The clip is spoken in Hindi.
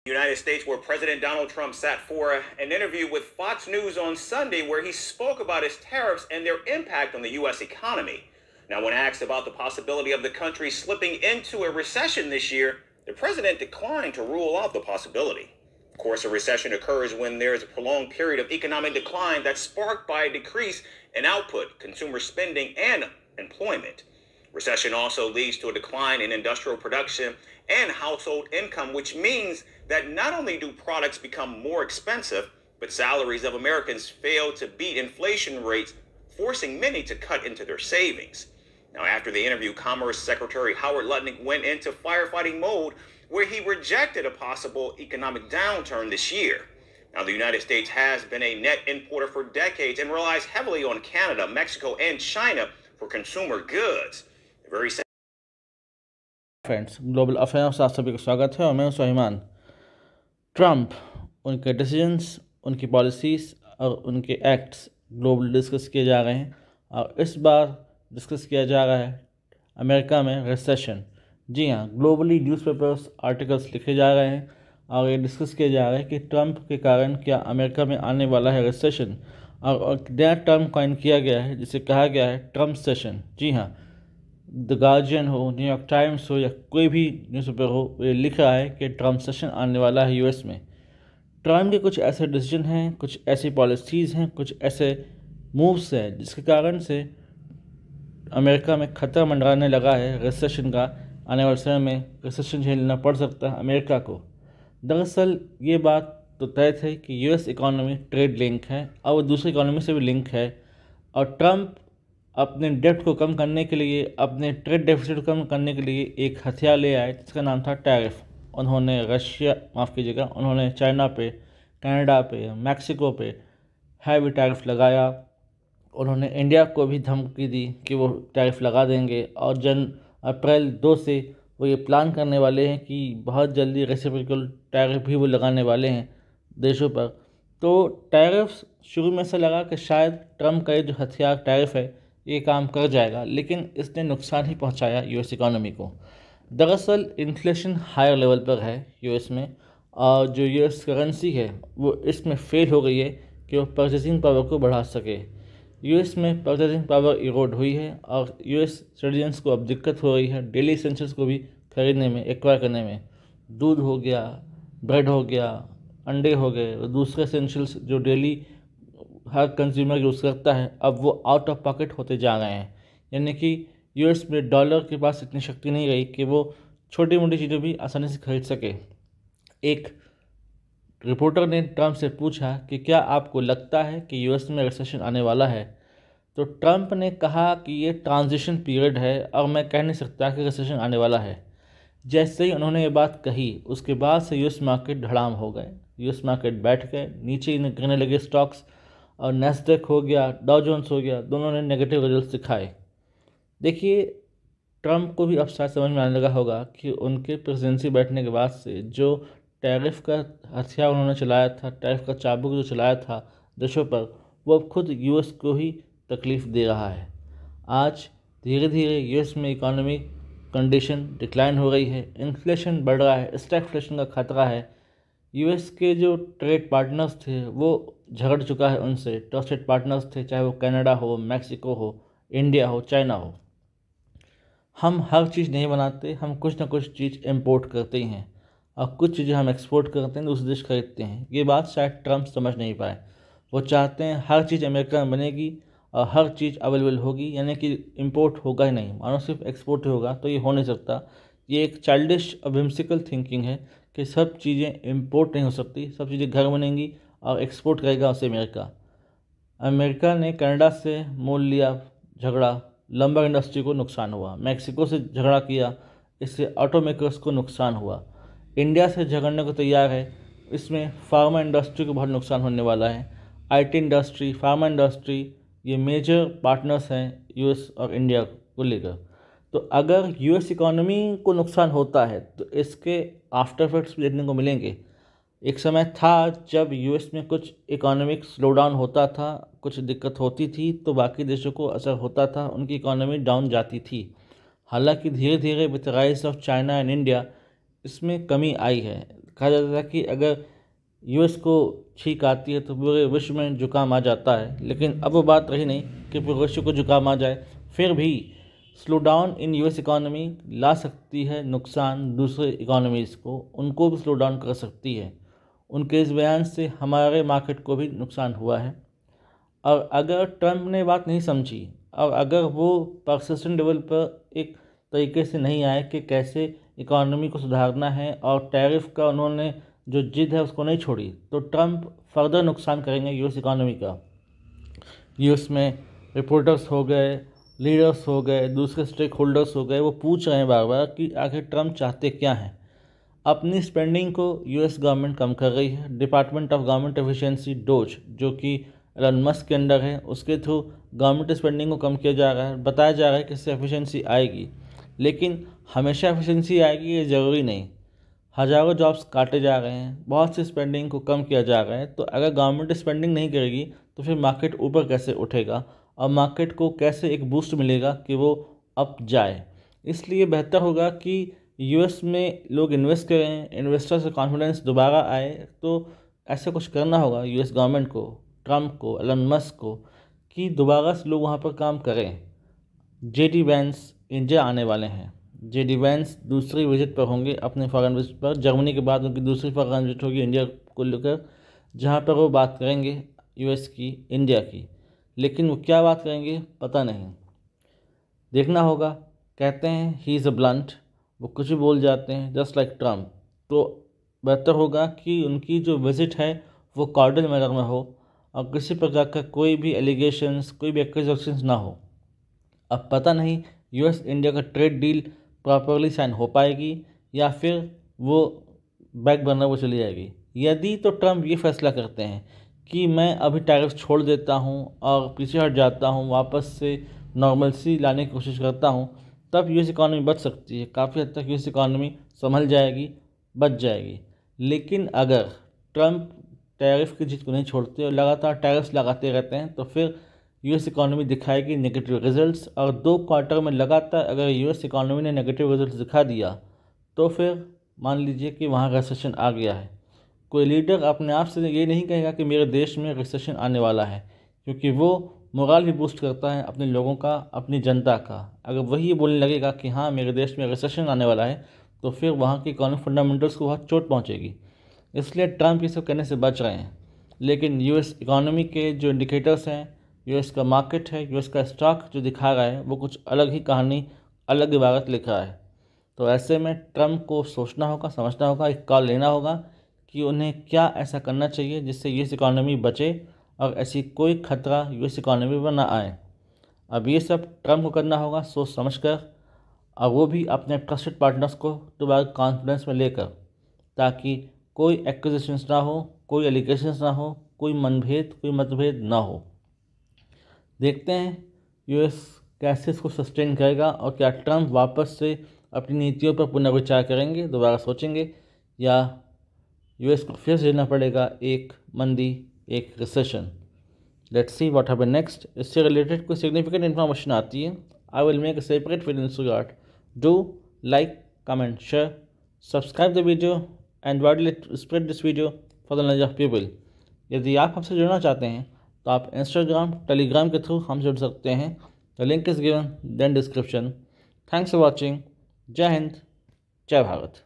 United States, where President Donald Trump sat for an interview with Fox News on Sunday, where he spoke about his tariffs and their impact on the U.S. economy. Now, when asked about the possibility of the country slipping into a recession this year, the president declined to rule out the possibility. Of course, a recession occurs when there is a prolonged period of economic decline that's sparked by a decrease in output, consumer spending, and employment. Recession also leads to a decline in industrial production and household income, which means that not only do products become more expensive, but salaries of Americans fail to beat inflation rates, forcing many to cut into their savings. Now, after the interview, Commerce Secretary Howard Lutnick went into firefighting mode, where he rejected a possible economic downturn this year. Now, the United States has been a net importer for decades and relies heavily on Canada, Mexico, and China for consumer goods. Very friends, global affairs आप सभी का स्वागत है और मैं हूं सुलेमान। ट्रंप, उनके डिसीजंस, उनकी पॉलिसीज़ और उनके एक्ट्स ग्लोबल डिस्कस किए जा रहे हैं और इस बार डिस्कस किया जा रहा है अमेरिका में रिसेशन। जी हाँ, ग्लोबली न्यूज़पेपर्स आर्टिकल्स लिखे जा रहे हैं और ये डिस्कस किया जा रहा है कि ट्रंप के कारण क्या अमेरिका में आने वाला है रिसेशन। और नया टर्म कॉइन किया गया है जिसे कहा गया है ट्रंप सेशन। जी हाँ, द गार्जियन हो, न्यूयॉर्क टाइम्स हो या कोई भी न्यूज़पेपर हो, ये लिख रहा है कि ट्रंप सेशन आने वाला है यूएस में। ट्रंप के कुछ ऐसे डिसीजन हैं, कुछ ऐसी पॉलिसीज़ हैं, कुछ ऐसे मूव्स हैं जिसके कारण से अमेरिका में खतरा मंडराने लगा है रिसेशन का। आने वाले समय में रिसेशन झेलना पड़ सकता है अमेरिका को। दरअसल ये बात तो तय थी कि यूएस इकॉनमी ट्रेड लिंक है और वो दूसरी इकॉनमी से भी लिंक है, और ट्रंप अपने डेब्ट को कम करने के लिए, अपने ट्रेड डेफिसिट को कम करने के लिए एक हथियार ले आए जिसका नाम था टैरिफ। उन्होंने उन्होंने चाइना पे, कनाडा पे, मैक्सिको पे हैवी टैरिफ लगाया। उन्होंने इंडिया को भी धमकी दी कि वो टैरिफ लगा देंगे और अप्रैल 2 से वो ये प्लान करने वाले हैं कि बहुत जल्दी रेसिप्रोकल टैरिफ भी वो लगाने वाले हैं देशों पर। तो टैरिफ शुरू में से लगा कि शायद ट्रंप का ये जो हथियार टैरिफ है ये काम कर जाएगा, लेकिन इसने नुकसान ही पहुंचाया यूएस इकॉनमी को। दरअसल इन्फ्लेशन हायर लेवल पर है यूएस में, और जो यूएस करेंसी है वो इसमें फेल हो गई है कि वो परचेसिंग पावर को बढ़ा सके। यूएस में परचेसिंग पावर इरोड हुई है और यूएस सिटीजन्स को अब दिक्कत हो रही है डेली एसेंशियल्स को भी खरीदने में, एक्वायर करने में। दूध हो गया, ब्रेड हो गया, अंडे हो गए, दूसरे एसेंशियल्स जो डेली हर कंज्यूमर यूज़ करता है, अब वो आउट ऑफ पॉकेट होते जा रहे हैं। यानी कि यूएस में डॉलर के पास इतनी शक्ति नहीं रही कि वो छोटी मोटी चीज़ें भी आसानी से खरीद सके। एक रिपोर्टर ने ट्रंप से पूछा कि क्या आपको लगता है कि यूएस में रिसेशन आने वाला है। तो ट्रंप ने कहा कि ये ट्रांजिशन पीरियड है और मैं कह नहीं सकता कि रिसेशन आने वाला है। जैसे ही उन्होंने ये बात कही, उसके बाद से यूएस मार्केट धड़ाम हो गए, यूएस मार्केट बैठ गए, नीचे गिरने लगे स्टॉक्स, और नैस्डैक हो गया, डाउ जोन्स हो गया, दोनों ने नेगेटिव रिजल्ट्स दिखाए। देखिए, ट्रंप को भी अब शायद समझ में आने लगा होगा कि उनके प्रेसिडेंसी बैठने के बाद से जो टैरिफ का हथियार उन्होंने चलाया था, टैरिफ का चाबुक जो चलाया था देशों पर, वो अब खुद यूएस को ही तकलीफ़ दे रहा है। आज धीरे धीरे यूएस में इकोनॉमिक कंडीशन डिक्लाइन हो रही है, इन्फ्लेशन बढ़ रहा है, स्टैगफ्लेशन का खतरा है। यूएस के जो ट्रेड पार्टनर्स थे वो झगड़ चुका है उनसे। ट्रस्टेड पार्टनर्स थे, चाहे वो कनाडा हो, मैक्सिको हो, इंडिया हो, चाइना हो। हम हर चीज़ नहीं बनाते, हम कुछ ना कुछ चीज़ इंपोर्ट करते ही हैं और कुछ चीज़ें हम एक्सपोर्ट करते हैं, दूसरे देश खरीदते हैं। ये बात शायद ट्रंप समझ नहीं पाए। वो चाहते हैं हर चीज़ अमेरिका में बनेगी और हर चीज़ अवेलेबल होगी, यानी कि इंपोर्ट होगा ही नहीं, मानो सिर्फ एक्सपोर्ट ही होगा। तो ये हो नहीं सकता। ये एक चाइल्डिश और whimsical थिंकिंग है कि सब चीज़ें इंपोर्ट नहीं हो सकती, सब चीज़ें घर बनेंगी और एक्सपोर्ट करेगा उसे अमेरिका। अमेरिका ने कनाडा से मोल लिया, झगड़ा, लंबर इंडस्ट्री को नुकसान हुआ। मैक्सिको से झगड़ा किया, इससे ऑटो मेकर्स को नुकसान हुआ। इंडिया से झगड़ने को तैयार है, इसमें फार्मा इंडस्ट्री को बहुत नुकसान होने वाला है। आईटी इंडस्ट्री, फार्मा इंडस्ट्री, ये मेजर पार्टनर्स हैं यूएस और इंडिया को लेकर। तो अगर यूएस इकॉनमी को नुकसान होता है तो इसके आफ्टर इफेक्ट्स भी देखने को मिलेंगे। एक समय था जब यूएस में कुछ इकोनॉमिक स्लोडाउन होता था, कुछ दिक्कत होती थी तो बाकी देशों को असर होता था, उनकी इकोनॉमी डाउन जाती थी। हालांकि धीरे धीरे with the rise of China and India इसमें कमी आई है। कहा जाता था कि अगर यूएस को छींक आती है तो पूरे विश्व में जुकाम आ जाता है, लेकिन अब वो बात रही नहीं कि पूरे विश्व को जुकाम आ जाए। फिर भी slow down in US economy ला सकती है नुकसान दूसरे इकॉनमीज़ को, उनको भी स्लो डाउन कर सकती है। उनके इस बयान से हमारे मार्केट को भी नुकसान हुआ है। और अगर ट्रंप ने बात नहीं समझी और अगर वो परसिस्टेंट लेवल पर एक तरीके से नहीं आए कि कैसे इकॉनमी को सुधारना है और टैरिफ का उन्होंने जो जिद है उसको नहीं छोड़ी, तो ट्रंप फर्दर नुकसान करेंगे यूएस इकॉनमी का। यूएस में रिपोर्टर्स हो गए, लीडर्स हो गए, दूसरे स्टेक होल्डर्स हो गए, वो पूछ रहे हैं बार बार कि आखिर ट्रंप चाहते क्या हैं। अपनी स्पेंडिंग को यूएस गवर्नमेंट कम कर रही है। Department of government efficiency dose, जो कि एलन मस्क के अंडर है, उसके थ्रू गवर्नमेंट स्पेंडिंग को कम किया जा रहा है। बताया जा रहा है कि इससे एफिशिएंसी आएगी, लेकिन हमेशा एफिशिएंसी आएगी ये ज़रूरी नहीं। हज़ारों जॉब्स काटे जा रहे हैं, बहुत सी स्पेंडिंग को कम किया जा रहा है। तो अगर गवर्नमेंट स्पेंडिंग नहीं करेगी तो फिर मार्केट ऊपर कैसे उठेगा और मार्केट को कैसे एक बूस्ट मिलेगा कि वो अप जाए। इसलिए बेहतर होगा कि यूएस में लोग इन्वेस्ट करें, इन्वेस्टर्स से कॉन्फिडेंस दोबारा आए। तो ऐसा कुछ करना होगा यूएस गवर्नमेंट को, ट्रंप को, एलन मस्क को, कि दोबारा से लोग वहाँ पर काम करें। जेडी वैंस इंडिया आने वाले हैं। जेडी वैंस दूसरी विजिट पर होंगे अपने फॉरेन विजिट पर। जर्मनी के बाद उनकी दूसरी फॉरेन विजिट होगी इंडिया को लेकर, जहाँ पर वो बात करेंगे यूएस की, इंडिया की। लेकिन वो क्या बात करेंगे पता नहीं, देखना होगा। कहते हैं ही इज़ अ ब्लंट, वो कुछ भी बोल जाते हैं जस्ट लाइक ट्रंप। तो बेहतर होगा कि उनकी जो विज़िट है वो कॉर्डियल मैनर में हो और किसी प्रकार का कोई भी एलिगेशंस, कोई भी एक्यूजेशंस ना हो। अब पता नहीं यूएस इंडिया का ट्रेड डील प्रॉपरली साइन हो पाएगी या फिर वो बैक बर्नर पर चली जाएगी। यदि तो ट्रंप ये फैसला करते हैं कि मैं अभी टैरिफ छोड़ देता हूँ और पीछे हट जाता हूँ, वापस से नॉर्मलसी लाने की कोशिश करता हूँ, तब यूएस इकॉनमी बच सकती है। काफ़ी हद तक यूएस इकॉनमी संभल जाएगी, बच जाएगी। लेकिन अगर ट्रंप टैरिफ की जिद को नहीं छोड़ते और लगातार टैरिफ्स लगाते रहते हैं तो फिर यूएस इकॉनमी दिखाएगी नेगेटिव रिजल्ट्स। और 2 क्वार्टर में लगातार अगर यूएस इकॉनमी ने नेगेटिव रिजल्ट्स दिखा दिया तो फिर मान लीजिए कि वहाँ रिसेशन आ गया है। कोई लीडर अपने आप से ये नहीं कहेगा कि मेरे देश में रिसेशन आने वाला है, क्योंकि वो मोरल भी बूस्ट करता है अपने लोगों का, अपनी जनता का। अगर वही ये बोलने लगेगा कि हाँ मेरे देश में रिसेशन आने वाला है, तो फिर वहाँ की इकॉनमिक फंडामेंटल्स को बहुत चोट पहुँचेगी। इसलिए ट्रंप ये सब कहने से बच रहे हैं। लेकिन यूएस इकॉनमी के जो इंडिकेटर्स हैं, यूएस का मार्केट है, यूएस का स्टॉक जो दिखा रहा है, वो कुछ अलग ही कहानी, अलग इबारत लिख रहा है। तो ऐसे में ट्रंप को सोचना होगा, समझना होगा, एक कॉल लेना होगा कि उन्हें क्या ऐसा करना चाहिए जिससे यूएस इकॉनमी बचे और ऐसी कोई खतरा यूएस इकॉनमी पर ना आए। अब ये सब ट्रंप को करना होगा सोच समझ कर, और वो भी अपने ट्रस्टेड पार्टनर्स को दोबारा कॉन्फिडेंस में लेकर, ताकि कोई एक्विजिशंस ना हो, कोई एलिगेशंस ना हो, कोई मनभेद, कोई मतभेद ना हो। देखते हैं यूएस कैसे इसको सस्टेन करेगा और क्या ट्रंप वापस से अपनी नीतियों पर पुनर्विचार करेंगे, दोबारा सोचेंगे, या यूएस को फिर झेलना पड़ेगा एक मंदी, एक recession. Let's see what happen next. इससे रिलेटेड कोई सिग्निफिकेंट इन्फॉर्मेशन आती है, I will make a separate video in this regard. Do like, comment, share, subscribe the video and widely spread this video for the knowledge of people. यदि आप हमसे जुड़ना चाहते हैं तो आप इंस्टाग्राम, टेलीग्राम के थ्रू हमसे जुड़ सकते हैं। The link is given then description. Thanks for watching. जय हिंद, जय भारत।